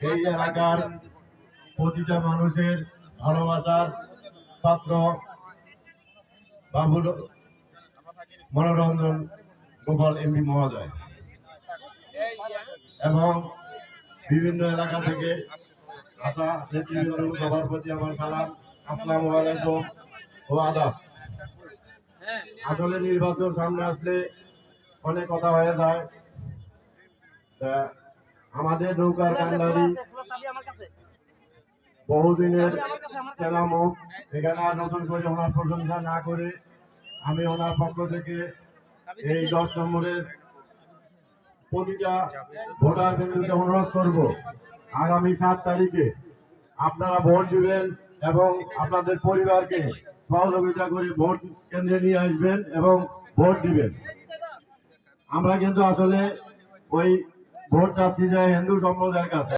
এই এলাকার প্রতিটা মানুষের ভালোবাসার পাত্র বাবুল মনোরঞ্জন গোপাল এমপি মহোদয় এবং বিভিন্ন এলাকা থেকে আসা নেতৃবৃন্দ, সবার প্রতি আমার সালাম, আসসালামু আলাইকুম ও আদাব। আসলে নির্বাচন সামনে আসলে অনেক কথা হয়ে যায়। আমাদের নৌকার কান্ডারি বহুদিনের চেনা মুখ, এখানে আর নতুন করে ওনার প্রশংসা না করে আমি ওনার পক্ষ থেকে এই 10 নম্বরের প্রতিটা ভোটার বিন্দুকে অনুরোধ করব, আগামী 7 তারিখে আপনারা ভোট দিবেন এবং আপনাদের পরিবারকে সহযোগিতা করে ভোট কেন্দ্রে নিয়ে আসবেন এবং ভোট দিবেন। আমরা কিন্তু আসলে ওই ভোট চাচ্ছি যে হিন্দু সম্প্রদায়ের কাছে।